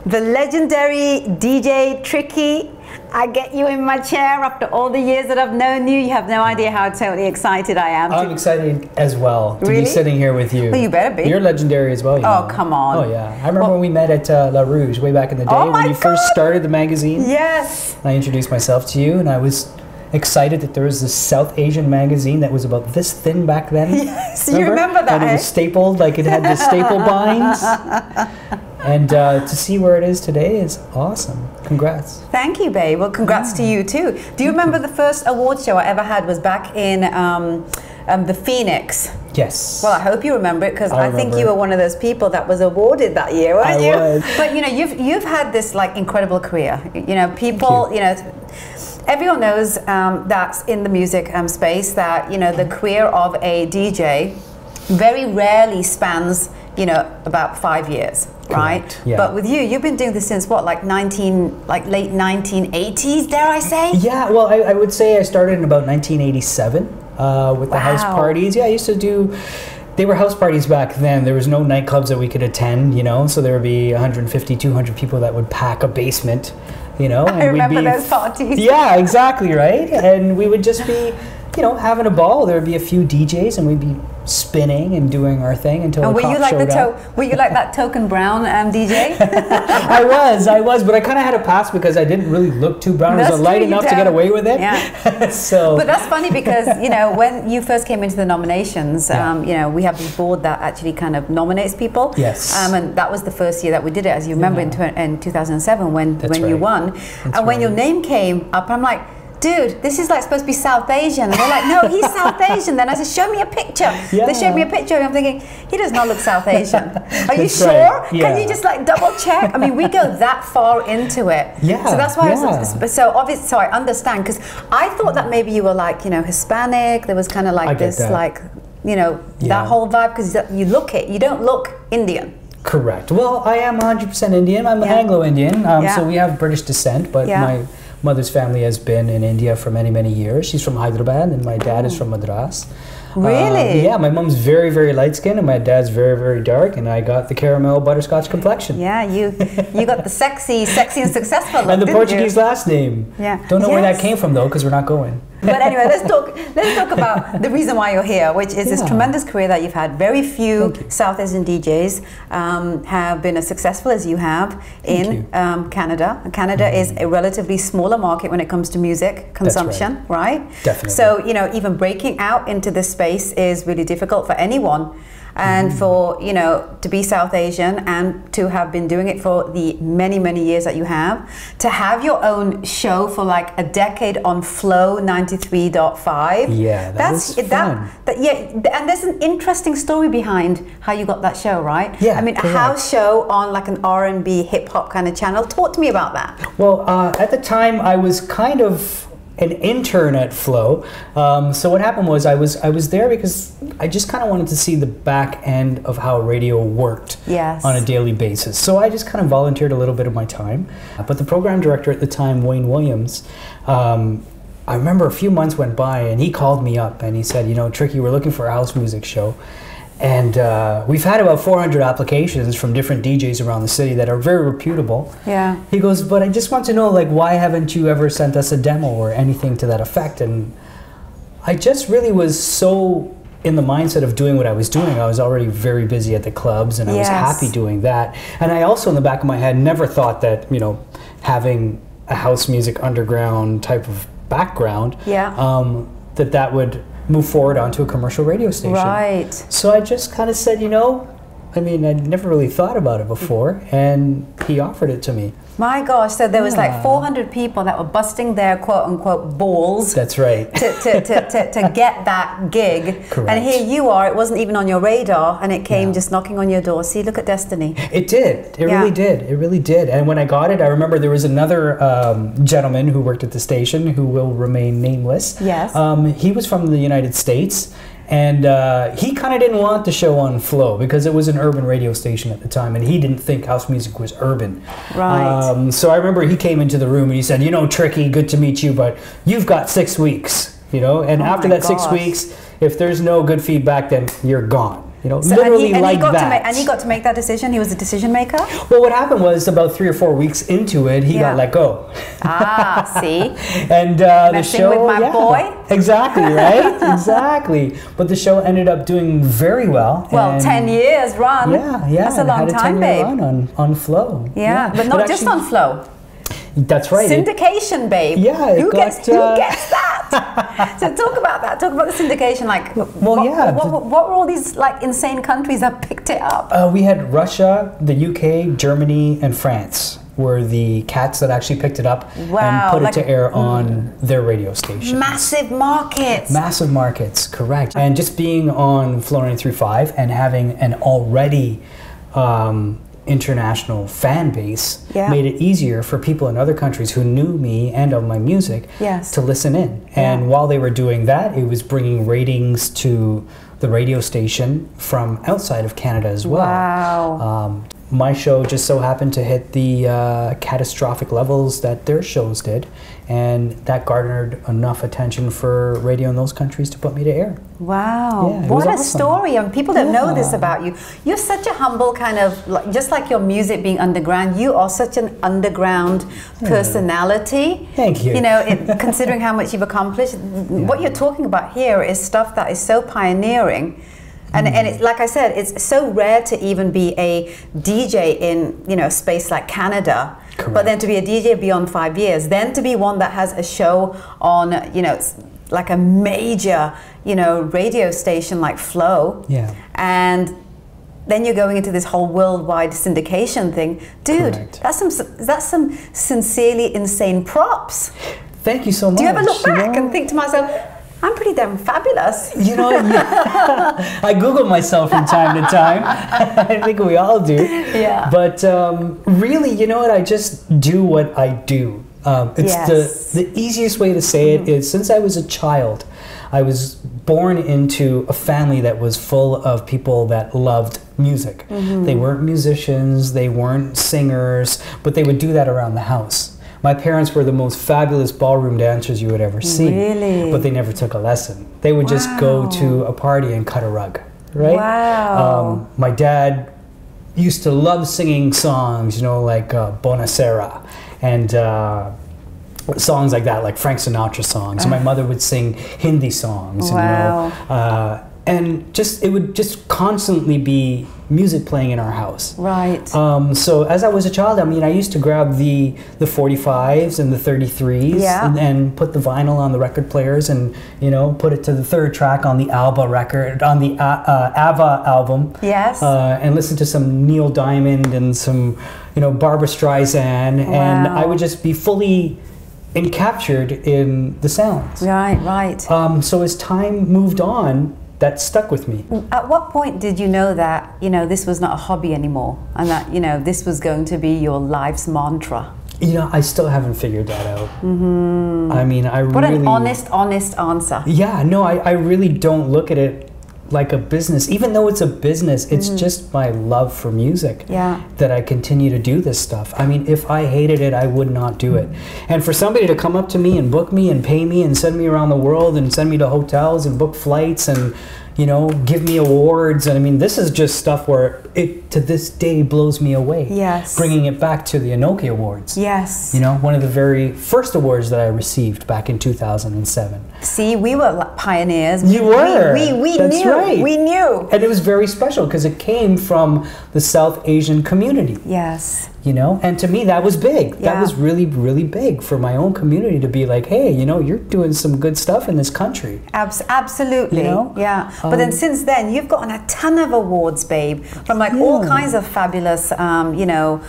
the legendary DJ Tricky. I get you in my chair after all the years that I've known you. You have no idea how totally excited I am. I'm excited as well to Really? be sitting here with you. Well, you better be. You're legendary as well. You Oh, know. come on. Oh, yeah. I remember when we met at La Rouge way back in the day Oh when you first God. started the magazine. Yes. I introduced myself to you, and I was excited that there was this South Asian magazine that was about this thin back then. Yes, you remember that, And it was stapled, like it had the staple binds. And to see where it is today is awesome. Congrats. Thank you, babe. Well, congrats to you too. Do you remember the first award show I ever had was back in the Phoenix? Yes. Well, I hope you remember it because I think remember. you were one of those people that was awarded that year, weren't you? I was. But you know, you've had this like incredible career. You know, people, you know, everyone knows that in the music space that you know the career of a DJ very rarely spans about 5 years. Right, yeah. But with you, you've been doing this since what, like late 1980s, dare I say? Yeah, well, I would say I started in about 1987 with the house parties. Yeah, I used to do. They were house parties back then. There was no nightclubs that we could attend, you know. So there would be 150, 200 people that would pack a basement, you know. And I remember those parties. Yeah, exactly, right. And we would just be, you know, having a ball. There would be a few DJs, and we'd be spinning and doing our thing until and the cops showed up. Were you like that token brown DJ? I was, but I kind of had a pass because I didn't really look too brown. I was light enough to get away with it. Yeah. So. But that's funny because you know when you first came into the nominations, you know we have this board that actually kind of nominates people. Yes. And that was the first year that we did it, as you remember in 2007 when you won. And when your name came up, I'm like, dude, this is like supposed to be South Asian. And they're like, no, he's South Asian. Then I said, show me a picture. Yeah. They showed me a picture and I'm thinking, he does not look South Asian. Are you sure? Right. Yeah. Can you just like double check? I mean, we go that far into it. Yeah. So that's why so I understand, because I thought that maybe you were like, you know, Hispanic. There was kind of like this, like, you know, that whole vibe, because you don't look Indian. Correct. Well, I am 100% Indian. I'm Anglo-Indian. So we have British descent, but my mother's family has been in India for many, many years. She's from Hyderabad, and my dad is from Madras. Really? Yeah, my mom's very, very light-skinned, and my dad's very, very dark, and I got the caramel butterscotch complexion. Yeah, you got the sexy and successful look, and the Portuguese last name. Yeah. Don't know where that came from, though, because we're not going. But anyway, let's talk about the reason why you're here, which is this tremendous career that you've had. Very few South Asian DJs have been as successful as you have in Canada. Canada is a relatively smaller market when it comes to music consumption, right? Definitely. So, you know, even breaking out into this space is really difficult for anyone. And for, you know, to be South Asian and to have been doing it for the many, many years that you have, to have your own show for like a decade on Flow 93.5. Yeah, that's fun. And there's an interesting story behind how you got that show, right? Yeah, I mean, a house show on like an R&B hip hop kind of channel. Talk to me about that. Well, at the time I was kind of an intern at Flow. So what happened was I was there because I just kind of wanted to see the back end of how radio worked on a daily basis. So I just kind of volunteered a little bit of my time. But the program director at the time, Wayne Williams, I remember a few months went by and he called me up and he said, you know, Tricky, we're looking for a house music show. And we've had about 400 applications from different DJs around the city that are very reputable. Yeah. He goes, but I just want to know, like, why haven't you ever sent us a demo or anything to that effect? And I just really was so in the mindset of doing what I was doing. I was already very busy at the clubs, and I was happy doing that. And I also, in the back of my head, never thought that, you know, having a house music underground type of background, that would move forward onto a commercial radio station. Right. So I just kind of said, you know, I mean, I'd never really thought about it before, and he offered it to me. My gosh, so there was like 400 people that were busting their quote-unquote balls. That's right. to get that gig. Correct. And here you are, it wasn't even on your radar, and it came just knocking on your door. See, look at destiny. It did. It really did. It really did. And when I got it, I remember there was another gentleman who worked at the station who will remain nameless. Yes. He was from the United States. And he kind of didn't want the show on Flow because it was an urban radio station at the time, and he didn't think house music was urban. Right. So I remember he came into the room and he said, you know, Tricky, good to meet you, but you've got 6 weeks, you know, and after that 6 weeks, if there's no good feedback, then you're gone. You know, So, literally and like that. And he got to make that decision. He was the decision maker. Well, what happened was about 3 or 4 weeks into it, he got let go. Ah, see. And the show, with my boy. Exactly, right? Exactly. But the show ended up doing very well. Well, 10 years run. Yeah, That's a long time, babe. Run on Flow. Yeah, but not just on Flow. That's right. Syndication, babe. Yeah. Who gets that? So talk about that. Talk about the syndication. Like, what were all these like insane countries that picked it up? We had Russia, the UK, Germany, and France were the cats that actually picked it up and put it to air on their radio station. Massive markets. Massive markets, correct. And just being on Flow 93.5 and having an already international fan base made it easier for people in other countries who knew me and of my music to listen in. And while they were doing that, it was bringing ratings to the radio station from outside of Canada as well. Wow. My show just so happened to hit the catastrophic levels that their shows did, and that garnered enough attention for radio in those countries to put me to air. Wow, Yeah, what a awesome. Story. And people don't know this about you. You're such a humble kind of, just like your music being underground, you are such an underground personality. Thank you. You know, considering how much you've accomplished, what you're talking about here is stuff that is so pioneering. And it's, like I said, it's so rare to even be a DJ in, you know, a space like Canada. Correct. But then to be a DJ beyond 5 years, then to be one that has a show on, you know, like a major, you know, radio station like Flow. Yeah. And then you're going into this whole worldwide syndication thing. Dude, Correct. that's some sincerely insane props. Thank you so much. Do you ever look back and think to myself, I'm pretty damn fabulous? You know, I Google myself from time to time. I think we all do. Yeah. But really, you know what? I just do what I do. It's the easiest way to say it is, since I was a child, I was born into a family that was full of people that loved music. They weren't musicians, they weren't singers, but they would do that around the house. My parents were the most fabulous ballroom dancers you would ever see. Really? But they never took a lesson. They would just go to a party and cut a rug, right? Wow. My dad used to love singing songs, you know, like Bonacera and songs like that, like Frank Sinatra songs. And my mother would sing Hindi songs. Wow. And, you know, and just it would just constantly be music playing in our house. Right. So as I was a child, I mean, I used to grab the 45s and the 33s and put the vinyl on the record players and, you know, put it to the third track on the ABBA record, on the ABBA album. Yes. And listen to some Neil Diamond and some, you know, Barbra Streisand. Wow. And I would just be fully encaptured in the sounds. Right, right. So as time moved on, that stuck with me. At what point did you know that, you know, this was not a hobby anymore and that, you know, this was going to be your life's mantra? You know, I still haven't figured that out. I mean, What an honest answer. Yeah, no, I really don't look at it like a business. Even though it's a business, it's just my love for music that I continue to do this stuff. I mean, if I hated it, I would not do it. And for somebody to come up to me and book me and pay me and send me around the world and send me to hotels and book flights and, you know, give me awards. And I mean, this is just stuff where it, to this day, blows me away. Yes. Bringing it back to the ANOKHI Awards. Yes. You know, one of the very first awards that I received back in 2007. See, we were like pioneers. You were. We That's knew. Right. We knew. And it was very special because it came from the South Asian community. Yes. You know, and to me that was big. Yeah. That was really, really big for my own community to be like, hey, you know, you're doing some good stuff in this country. Absolutely. You know? Yeah. But then since then, you've gotten a ton of awards, babe, from like all kinds of fabulous, you know,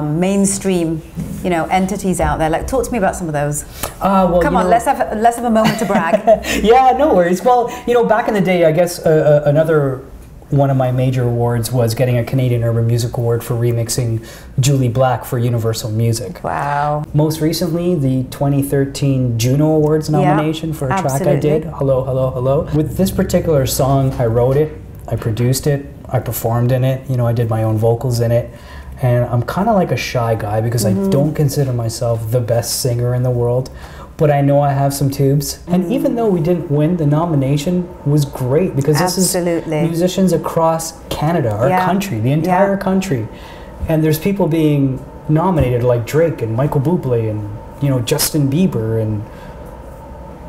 mainstream, you know, entities out there. Like, talk to me about some of those. Well, come on, let's have a moment to brag. Yeah, no worries. Well, you know, back in the day, I guess another one of my major awards was getting a Canadian Urban Music Award for remixing Jully Black for Universal Music. Wow. Most recently, the 2013 Juno Awards nomination for a track I did, Hello, Hello, Hello. With this particular song, I wrote it, I produced it, I performed in it, you know, I did my own vocals in it. And I'm kind of like a shy guy because I don't consider myself the best singer in the world. but I know I have some tubes. And even though we didn't win, the nomination was great because this is musicians across Canada, our country, the entire country. And there's people being nominated like Drake and Michael Bublé and, you know, Justin Bieber and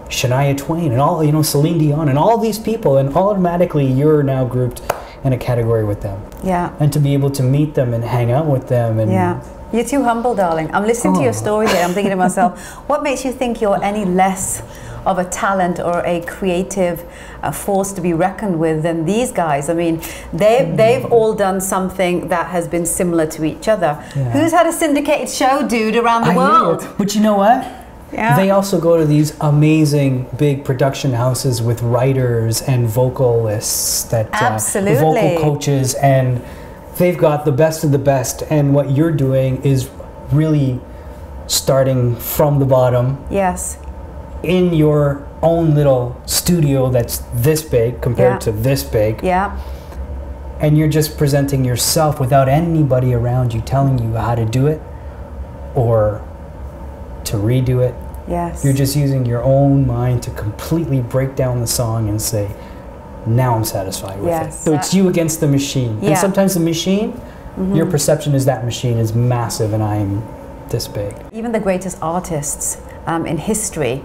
Shania Twain and all, you know, Celine Dion and all these people, and automatically you're now grouped in a category with them. Yeah. And to be able to meet them and hang out with them and you're too humble, darling. I'm listening to your story here. I'm thinking to myself, what makes you think you're any less of a talent or a creative force to be reckoned with than these guys? I mean, they've all done something that has been similar to each other. Yeah. Who's had a syndicated show, dude, around the world? But you know what? Yeah. They also go to these amazing big production houses with writers and vocalists, that vocal coaches, and they've got the best of the best. And what you're doing is really starting from the bottom. Yes. In your own little studio that's this big compared to this big. Yeah. And you're just presenting yourself without anybody around you telling you how to do it or to redo it. Yes. You're just using your own mind to completely break down the song and say, now I'm satisfied with it. So it's you against the machine. Yeah. And sometimes the machine, your perception is that machine is massive and I'm this big. Even the greatest artists in history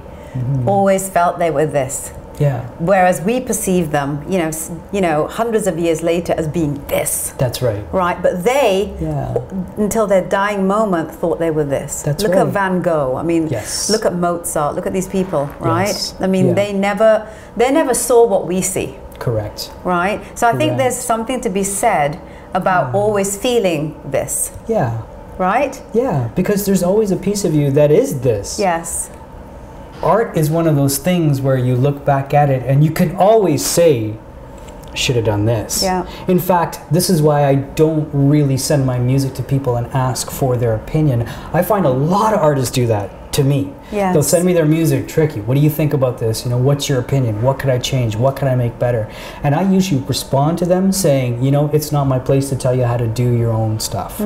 always felt they were this. Yeah. Whereas we perceive them, you know, hundreds of years later as being this. That's right. Right, but they, until their dying moment, thought they were this. That's look right. at Van Gogh. I mean, look at Mozart. Look at these people, right? Yes. I mean, they never saw what we see. Correct. Right. So I think there's something to be said about always feeling this. Yeah. Right. Yeah, because there's always a piece of you that is this. Yes. Art is one of those things where you look back at it and you can always say, I should have done this. Yeah. In fact, this is why I don't really send my music to people and ask for their opinion. I find a lot of artists do that to me. Yes. They'll send me their music, Tricky, what do you think about this? You know, what's your opinion? What could I change? What can I make better? And I usually respond to them saying, you know, it's not my place to tell you how to do your own stuff.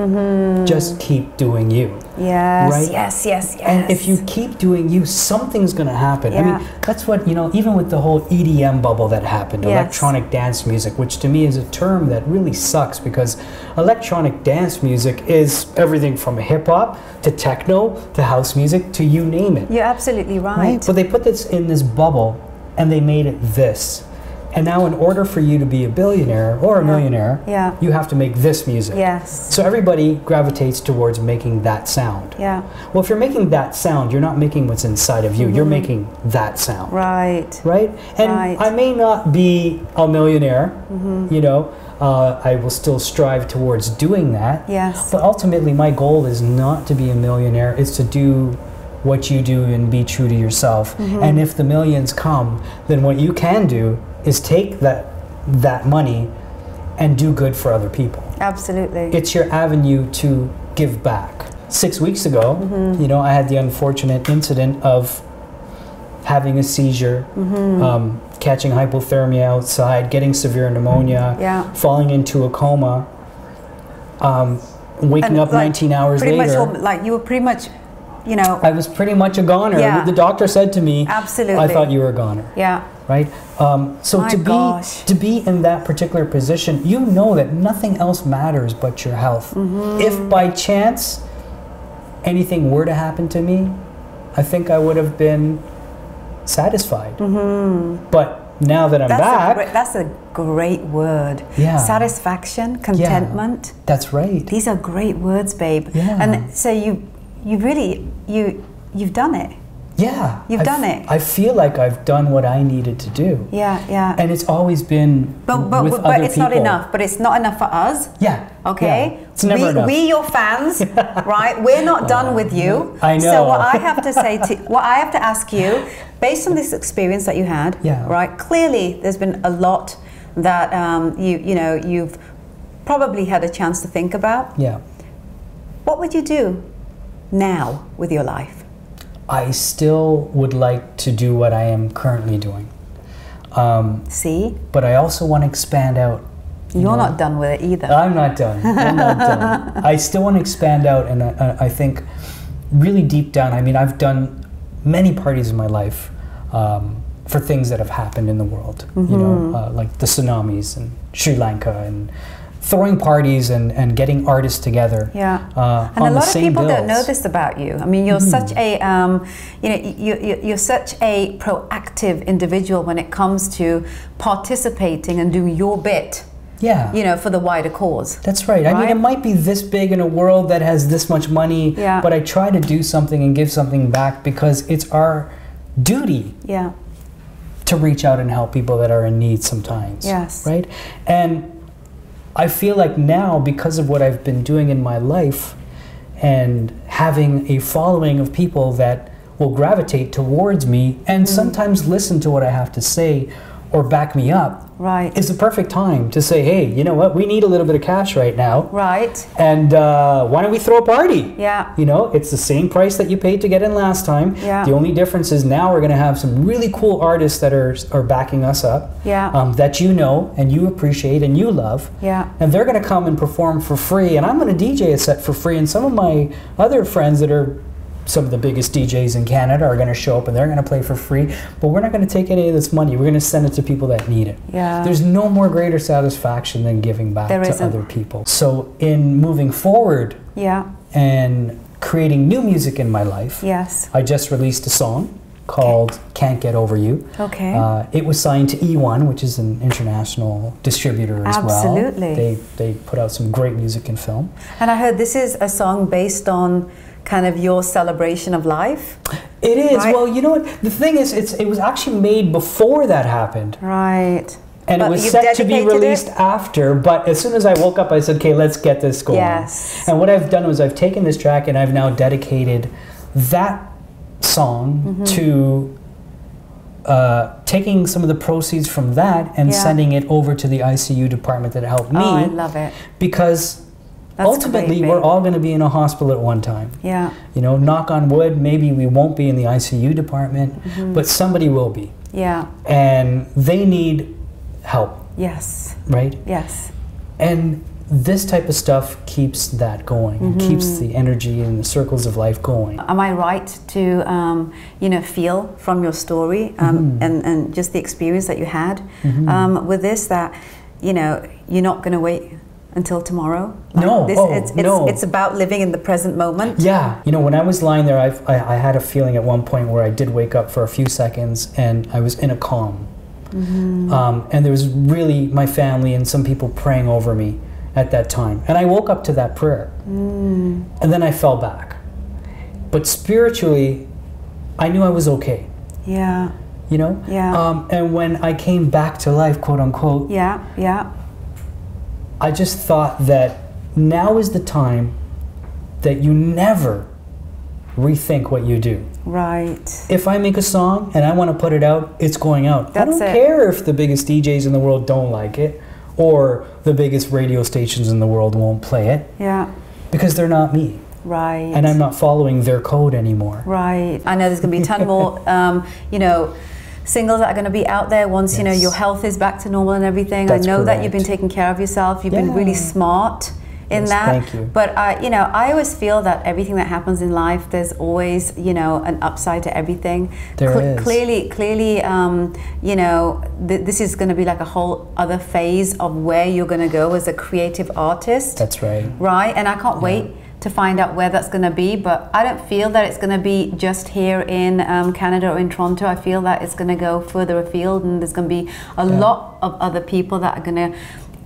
Just keep doing you. Yes, right? yes. And if you keep doing you, something's going to happen. I mean, that's what, you know, even with the whole EDM bubble that happened, electronic dance music, which to me is a term that really sucks because electronic dance music is everything from hip-hop to techno to house music to you name it. You're absolutely right. But they put this in this bubble and they made it this. And now in order for you to be a billionaire or a millionaire, you have to make this music. Yes. So everybody gravitates towards making that sound. Yeah. Well, if you're making that sound, you're not making what's inside of you. You're making that sound. Right. Right? And I may not be a millionaire, you know, I will still strive towards doing that. Yes. But ultimately, my goal is not to be a millionaire. It's to do what you do and be true to yourself. And if the millions come, then what you can do is take that money and do good for other people. Absolutely. It's your avenue to give back. 6 weeks ago, you know, I had the unfortunate incident of having a seizure, catching hypothermia outside, getting severe pneumonia, falling into a coma, waking up 19 hours later. Like you were pretty much, you know. I was pretty much a goner. Yeah. The doctor said to me, absolutely, I thought you were a goner. Yeah. Right? So to be in that particular position, you know that nothing else matters but your health. If by chance anything were to happen to me, I think I would have been satisfied. But now that I'm back... That's a great word. Yeah. Satisfaction, contentment. Yeah, that's right. These are great words, babe. Yeah. And so you've done it. Yeah. You've done it. I feel like I've done what I needed to do. Yeah, yeah. And it's always been but with other it's people. not enough. But it's not enough for us. Yeah. Okay? Yeah. It's never enough. We your fans, right? We're not done with you. I know. So what I have to say what I have to ask you, based on this experience that you had, right? Clearly there's been a lot that you've probably had a chance to think about. Yeah. What would you do now with your life? I still would like to do what I am currently doing. See? But I also want to expand out. You're not done with it either. I'm not done. I'm not done. I still want to expand out, and I think really deep down, I mean, I've done many parties in my life for things that have happened in the world. You know, like the tsunamis and Sri Lanka, and throwing parties and getting artists together. Yeah, and a lot of people don't know this about you. I mean, you're such a, you know, you're such a proactive individual when it comes to participating and doing your bit. Yeah, you know, for the wider cause. That's right. I mean, it might be this big in a world that has this much money, but I try to do something and give something back because it's our duty. Yeah. To reach out and help people that are in need sometimes. Yes. Right? And I feel like now, because of what I've been doing in my life and having a following of people that will gravitate towards me and sometimes listen to what I have to say or back me up, is the perfect time to say, hey, you know what, we need a little bit of cash right now. Right. And why don't we throw a party? Yeah. You know, it's the same price that you paid to get in last time. Yeah. The only difference is now we're going to have some really cool artists that are backing us up. Yeah. That you know and you appreciate and you love. Yeah. And they're going to come and perform for free. And I'm going to DJ a set for free. And some of my other friends that are some of the biggest DJs in Canada are going to show up and they're going to play for free, but we're not going to take any of this money. We're going to send it to people that need it. Yeah. There's no more greater satisfaction than giving back to other people. So in moving forward and creating new music in my life, I just released a song called Can't Get Over You. Okay. It was signed to E1, which is an international distributor as well. Absolutely. They put out some great music and film. And I heard this is a song based on kind of your celebration of life. It is. Right? Well, you know what? The thing is, it was actually made before that happened. Right. And it was set to be released after, but as soon as I woke up, I said, okay, let's get this going. Yes. And what I've done was I've taken this track and I've now dedicated that song to taking some of the proceeds from that and sending it over to the ICU department that helped me. Oh, I love it. Because ultimately, we're all going to be in a hospital at one time. Yeah. You know, knock on wood, maybe we won't be in the ICU department, but somebody will be. Yeah. And they need help. Yes. Right? Yes. And this type of stuff keeps that going, and keeps the energy and the circles of life going. Am I right to, you know, feel from your story and just the experience that you had with this that, you know, you're not going to wait until tomorrow? No, it's about living in the present moment. Yeah, you know, when I was lying there, I had a feeling at one point where I did wake up for a few seconds and I was in a calm. And there was really my family and some people praying over me at that time. And I woke up to that prayer. And then I fell back. But spiritually, I knew I was okay. Yeah. You know? Yeah. And when I came back to life, quote unquote, I just thought that now is the time that you never rethink what you do. Right. If I make a song and I want to put it out, it's going out. I don't care if the biggest DJs in the world don't like it or the biggest radio stations in the world won't play it. Yeah. Because they're not me. Right. And I'm not following their code anymore. Right. I know there's going to be a ton more, you know, singles that are going to be out there once, you know, your health is back to normal and everything. That's I know correct. that you've been taking care of yourself. You've been really smart in that. Thank you. But, you know, I always feel that everything that happens in life, there's always, you know, an upside to everything. There is. Clearly, you know, this is going to be like a whole other phase of where you're going to go as a creative artist. That's right. Right? And I can't wait to find out where that's going to be, but I don't feel that it's going to be just here in Canada or in Toronto. I feel that it's going to go further afield, and there's going to be a lot of other people that are going to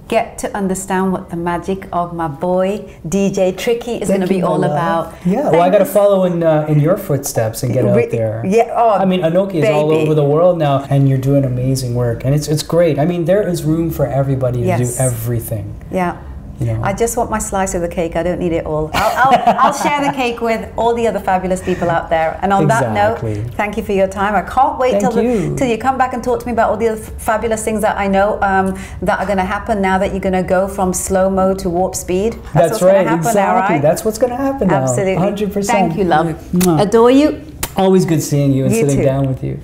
get to understand what the magic of my boy DJ Tricky is going to be all about. Yeah, well, I got to follow in your footsteps and get out there. Yeah, I mean, ANOKHI is all over the world now, and you're doing amazing work, and it's great. I mean, there is room for everybody to do everything. Yeah. You know. I just want my slice of the cake. I don't need it all. I'll share the cake with all the other fabulous people out there. And on that note, thank you for your time. I can't wait till you come back and talk to me about all the other fabulous things that I know that are going to happen now that you're going to go from slow mo to warp speed. That's right, exactly. That's what's going to happen now. Absolutely. 100%. Thank you, love. Adore you. Always good seeing you and sitting too. down with you.